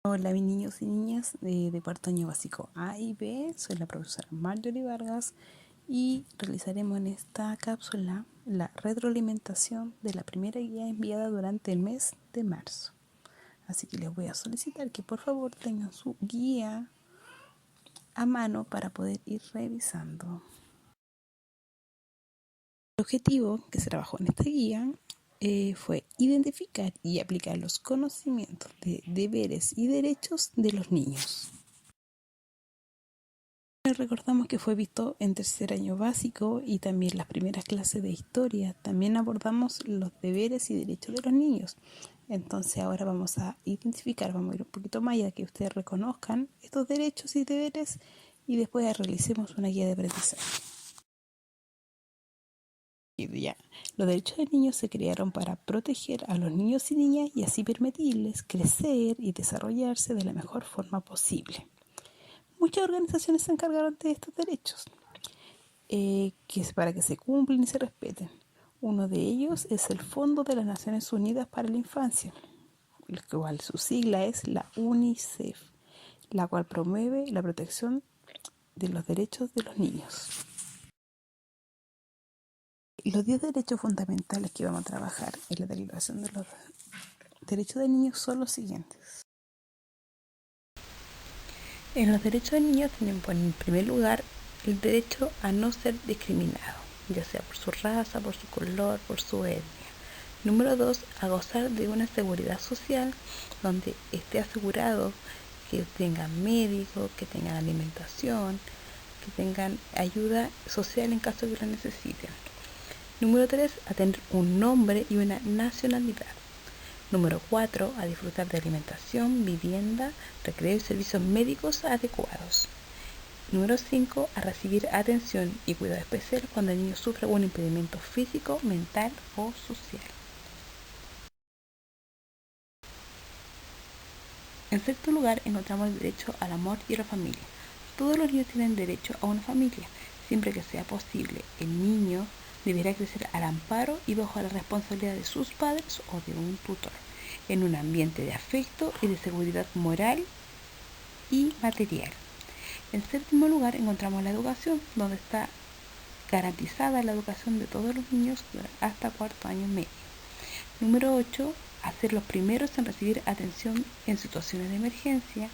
Hola, mis niños y niñas de cuarto año básico A y B. Soy la profesora Marjorie Vargas y realizaremos en esta cápsula la retroalimentación de la primera guía enviada durante el mes de marzo. Así que les voy a solicitar que por favor tengan su guía a mano para poder ir revisando. El objetivo que se trabajó en esta guía fue identificar y aplicar los conocimientos de deberes y derechos de los niños. Recordamos que fue visto en tercer año básico y también las primeras clases de historia. También abordamos los deberes y derechos de los niños. Entonces ahora vamos a identificar, vamos a ir un poquito más allá, que ustedes reconozcan estos derechos y deberes y después realicemos una guía de aprendizaje. Y ya, los derechos de niños se crearon para proteger a los niños y niñas y así permitirles crecer y desarrollarse de la mejor forma posible. Muchas organizaciones se encargaron de estos derechos, que es para que se cumplan y se respeten. Uno de ellos es el Fondo de las Naciones Unidas para la Infancia, el cual su sigla es la UNICEF, la cual promueve la protección de los derechos de los niños. Los 10 derechos fundamentales que vamos a trabajar en la Declaración de los Derechos del Niño son los siguientes. En los derechos del niño tienen en primer lugar el derecho a no ser discriminado, ya sea por su raza, por su color, por su etnia. Número 2, a gozar de una seguridad social donde esté asegurado que tengan médicos, que tengan alimentación, que tengan ayuda social en caso de que lo necesiten. Número 3, a tener un nombre y una nacionalidad. Número 4, a disfrutar de alimentación, vivienda, recreo y servicios médicos adecuados. Número 5, a recibir atención y cuidado especial cuando el niño sufre un impedimento físico, mental o social. En sexto lugar, encontramos el derecho al amor y a la familia. Todos los niños tienen derecho a una familia, siempre que sea posible. El niño deberá crecer al amparo y bajo la responsabilidad de sus padres o de un tutor, en un ambiente de afecto y de seguridad moral y material. En séptimo lugar, encontramos la educación, donde está garantizada la educación de todos los niños hasta cuarto año medio. Número 8, a ser los primeros en recibir atención en situaciones de emergencia.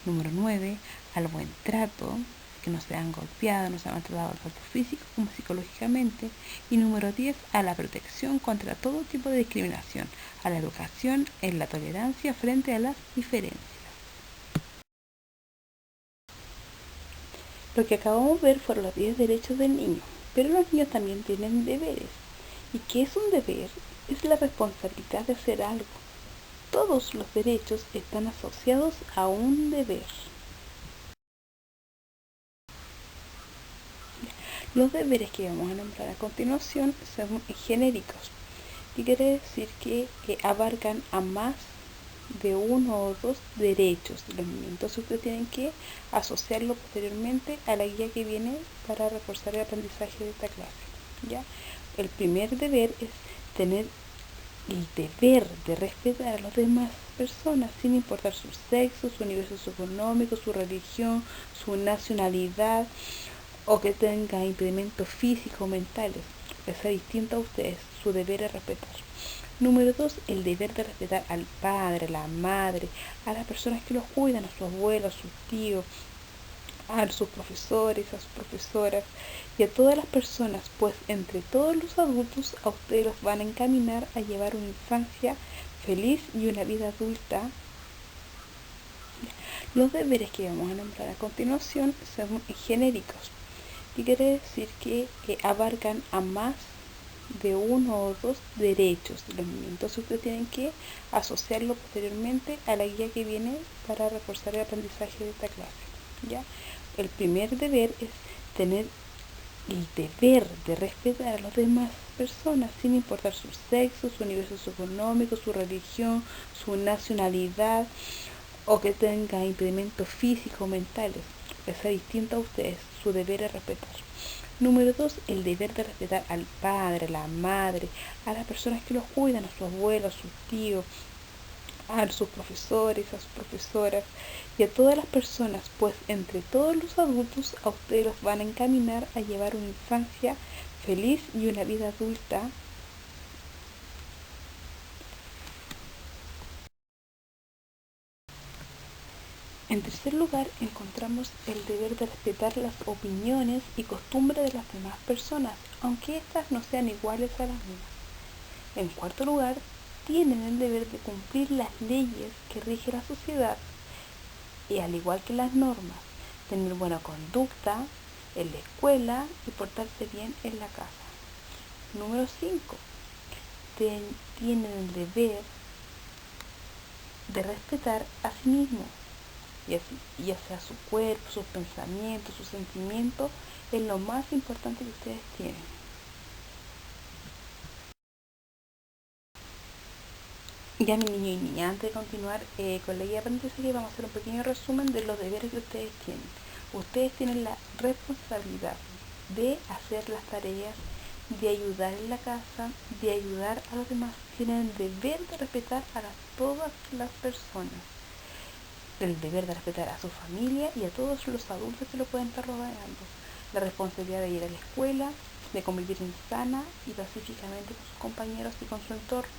Número 9, al buen trato, que no sean golpeados, no sean maltratados tanto físico como psicológicamente. Y número 10, a la protección contra todo tipo de discriminación, a la educación en la tolerancia frente a las diferencias. Lo que acabamos de ver fueron los 10 derechos del niño, pero los niños también tienen deberes. ¿Y qué es un deber? Es la responsabilidad de hacer algo. Todos los derechos están asociados a un deber. Los deberes que vamos a nombrar a continuación son genéricos, que quiere decir que abarcan a más de uno o dos derechos de los niños. Entonces ustedes tienen que asociarlo posteriormente a la guía que viene para reforzar el aprendizaje de esta clase. ¿Ya? El primer deber es tener el deber de respetar a las demás personas sin importar su sexo, su nivel socioeconómico, su religión, su nacionalidad o que tenga impedimentos físicos o mentales, que sea distinto a ustedes. Su deber es respetar. Número 2, el deber de respetar al padre, a la madre, a las personas que los cuidan, a sus abuelos, a sus tíos, a sus profesores, a sus profesoras y a todas las personas, pues entre todos los adultos a ustedes los van a encaminar a llevar una infancia feliz y una vida adulta. Los deberes que vamos a nombrar a continuación son genéricos, que quiere decir que abarcan a más de uno o dos derechos de los niños. Entonces ustedes tienen que asociarlo posteriormente a la guía que viene para reforzar el aprendizaje de esta clase. ¿Ya? El primer deber es tener el deber de respetar a las demás personas sin importar su sexo, su nivel socioeconómico, su religión, su nacionalidad o que tenga impedimentos físicos o mentales, que sea distinto a ustedes. Su deber es respetar. Número 2, el deber de respetar al padre, a la madre, a las personas que los cuidan, a sus abuelos, a sus tíos, a sus profesores, a sus profesoras y a todas las personas, pues entre todos los adultos a ustedes los van a encaminar a llevar una infancia feliz y una vida adulta. En tercer lugar, encontramos el deber de respetar las opiniones y costumbres de las demás personas, aunque éstas no sean iguales a las mías. En cuarto lugar, tienen el deber de cumplir las leyes que rige la sociedad y, al igual que las normas, tener buena conducta en la escuela y portarse bien en la casa. Número 5. Tienen el deber de respetar a sí mismos, ya sea su cuerpo, sus pensamientos, sus sentimientos, es lo más importante que ustedes tienen. Ya, mi niño y niña, antes de continuar con la guía de aprendizaje, vamos a hacer un pequeño resumen de los deberes que ustedes tienen. Ustedes tienen la responsabilidad de hacer las tareas, de ayudar en la casa, de ayudar a los demás. Tienen el deber de respetar a todas las personas, el deber de respetar a su familia y a todos los adultos que lo pueden estar rodeando. La responsabilidad de ir a la escuela, de convivir sana y pacíficamente con sus compañeros y con su entorno,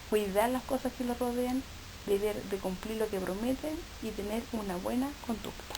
cuidar las cosas que los rodean, deber de cumplir lo que prometen y tener una buena conducta.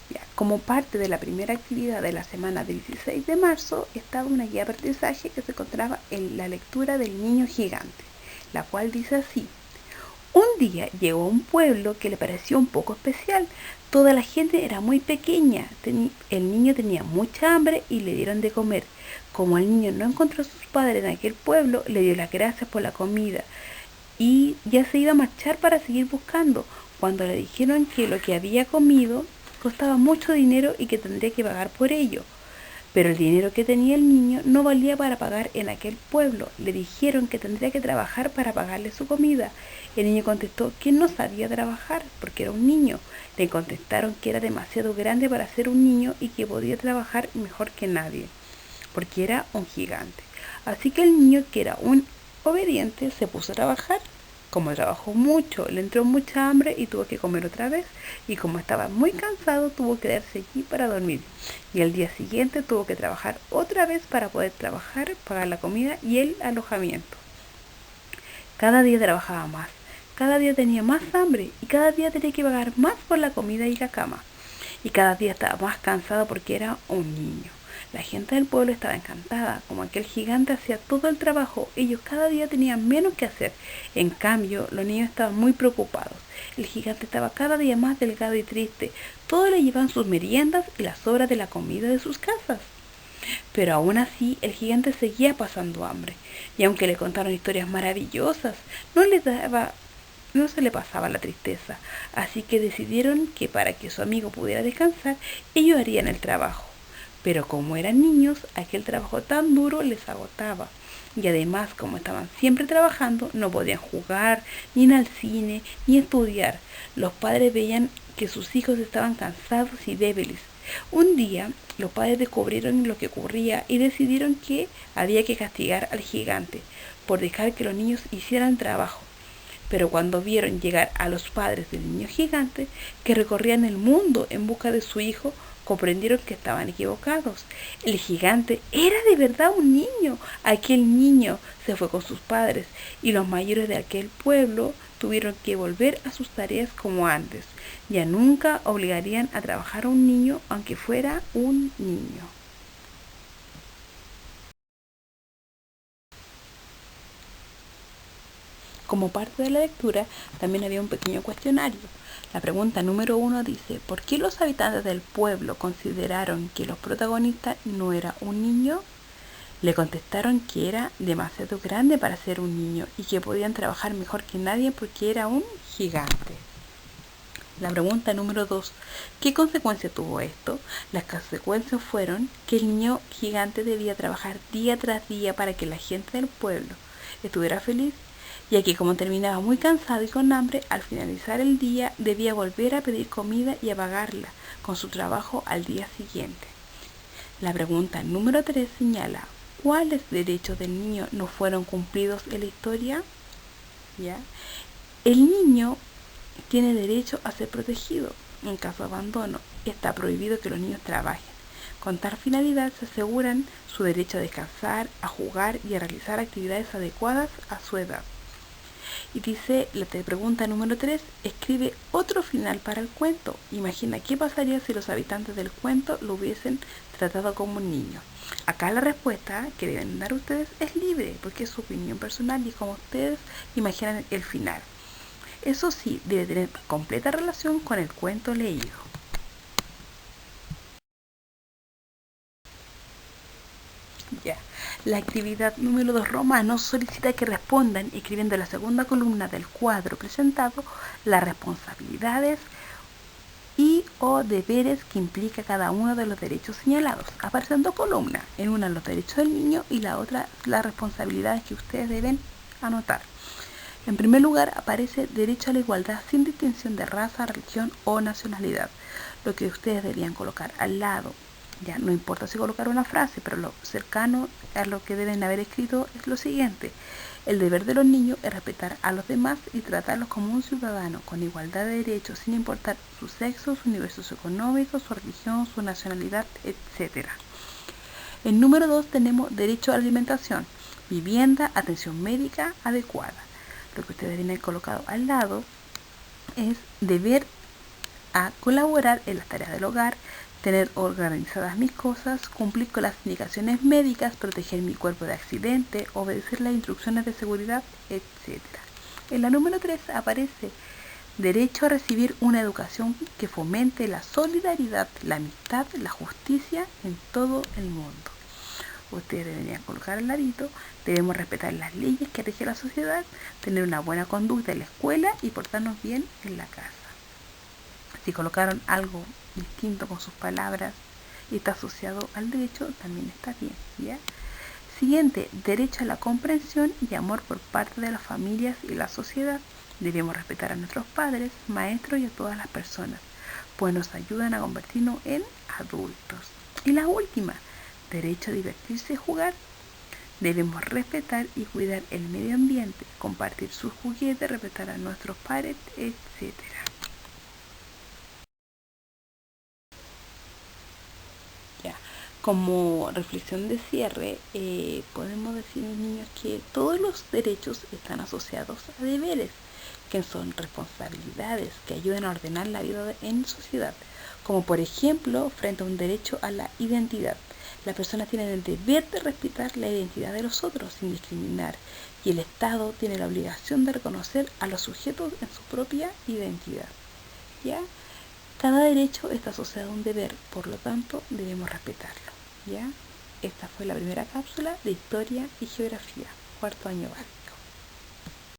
Ya, como parte de la primera actividad de la semana del 16 de marzo, estaba una guía de aprendizaje que se encontraba en la lectura del niño gigante, la cual dice así: un día llegó a un pueblo que le pareció un poco especial. Toda la gente era muy pequeña. El niño tenía mucha hambre y le dieron de comer. Como el niño no encontró a sus padres en aquel pueblo, le dio las gracias por la comida y ya se iba a marchar para seguir buscando, cuando le dijeron que lo que había comido costaba mucho dinero y que tendría que pagar por ello. Pero el dinero que tenía el niño no valía para pagar en aquel pueblo. Le dijeron que tendría que trabajar para pagarle su comida. El niño contestó que no sabía trabajar porque era un niño. Le contestaron que era demasiado grande para ser un niño y que podía trabajar mejor que nadie, porque era un gigante. Así que el niño, que era un obediente, se puso a trabajar. Como trabajó mucho, le entró mucha hambre y tuvo que comer otra vez. Y como estaba muy cansado, tuvo que quedarse allí para dormir. Y al día siguiente tuvo que trabajar otra vez para poder trabajar, pagar la comida y el alojamiento. Cada día trabajaba más, cada día tenía más hambre y cada día tenía que pagar más por la comida y la cama. Y cada día estaba más cansado porque era un niño. La gente del pueblo estaba encantada, como aquel gigante hacía todo el trabajo, ellos cada día tenían menos que hacer. En cambio, los niños estaban muy preocupados. El gigante estaba cada día más delgado y triste. Todos le llevaban sus meriendas y las sobras de la comida de sus casas. Pero aún así, el gigante seguía pasando hambre, y aunque le contaron historias maravillosas, no se le pasaba la tristeza, así que decidieron que para que su amigo pudiera descansar, ellos harían el trabajo. Pero como eran niños, aquel trabajo tan duro les agotaba. Y además, como estaban siempre trabajando, no podían jugar, ni ir al cine, ni estudiar. Los padres veían que sus hijos estaban cansados y débiles. Un día, los padres descubrieron lo que ocurría y decidieron que había que castigar al gigante por dejar que los niños hicieran trabajo. Pero cuando vieron llegar a los padres del niño gigante, que recorrían el mundo en busca de su hijo, comprendieron que estaban equivocados. El gigante era de verdad un niño. Aquel niño se fue con sus padres y los mayores de aquel pueblo tuvieron que volver a sus tareas como antes. Ya nunca obligarían a trabajar a un niño aunque fuera un niño. Como parte de la lectura, también había un pequeño cuestionario. La pregunta número 1 dice: ¿por qué los habitantes del pueblo consideraron que los protagonistas no era un niño? Le contestaron que era demasiado grande para ser un niño y que podían trabajar mejor que nadie porque era un gigante. La pregunta número 2: ¿qué consecuencia tuvo esto? Las consecuencias fueron que el niño gigante debía trabajar día tras día para que la gente del pueblo estuviera feliz, ya que como terminaba muy cansado y con hambre, al finalizar el día debía volver a pedir comida y a pagarla con su trabajo al día siguiente. La pregunta número 3 señala, ¿cuáles derechos del niño no fueron cumplidos en la historia? ¿Ya? El niño tiene derecho a ser protegido en caso de abandono. Está prohibido que los niños trabajen. Con tal finalidad se aseguran su derecho a descansar, a jugar y a realizar actividades adecuadas a su edad. Y dice, la pregunta número 3, escribe otro final para el cuento. Imagina qué pasaría si los habitantes del cuento lo hubiesen tratado como un niño. Acá la respuesta que deben dar ustedes es libre, porque es su opinión personal y como ustedes imaginan el final. Eso sí, debe tener completa relación con el cuento leído. Ya. La actividad número 2 Romanos solicita que respondan escribiendo en la segunda columna del cuadro presentado las responsabilidades y o deberes que implica cada uno de los derechos señalados. Aparecen dos columnas, en una los derechos del niño y la otra las responsabilidades que ustedes deben anotar. En primer lugar aparece derecho a la igualdad sin distinción de raza, religión o nacionalidad, lo que ustedes deberían colocar al lado. Ya no importa si colocar una frase, pero lo cercano a lo que deben haber escrito es lo siguiente. El deber de los niños es respetar a los demás y tratarlos como un ciudadano con igualdad de derechos sin importar su sexo, su nivel socioeconómico, su religión, su nacionalidad, etc. En número 2 tenemos derecho a la alimentación, vivienda, atención médica adecuada. Lo que ustedes deben haber colocado al lado es deber a colaborar en las tareas del hogar, tener organizadas mis cosas, cumplir con las indicaciones médicas, proteger mi cuerpo de accidente, obedecer las instrucciones de seguridad, etc. En la número 3 aparece derecho a recibir una educación que fomente la solidaridad, la amistad, la justicia en todo el mundo. Ustedes deberían colocar al ladito, debemos respetar las leyes que rige la sociedad, tener una buena conducta en la escuela y portarnos bien en la casa. Si colocaron algo distinto con sus palabras y está asociado al derecho, también está bien, ¿ya? Siguiente, derecho a la comprensión y amor por parte de las familias y la sociedad. Debemos respetar a nuestros padres, maestros y a todas las personas, pues nos ayudan a convertirnos en adultos. Y la última, derecho a divertirse y jugar. Debemos respetar y cuidar el medio ambiente, compartir sus juguetes, respetar a nuestros padres, etc. Ya. Como reflexión de cierre, podemos decir a los niños que todos los derechos están asociados a deberes, que son responsabilidades que ayudan a ordenar la vida en sociedad, como por ejemplo frente a un derecho a la identidad. Las personas tienen el deber de respetar la identidad de los otros sin discriminar, y el Estado tiene la obligación de reconocer a los sujetos en su propia identidad. ¿Ya? Cada derecho está asociado a un deber, por lo tanto debemos respetarlo. ¿Ya? Esta fue la primera cápsula de Historia y Geografía, cuarto año básico.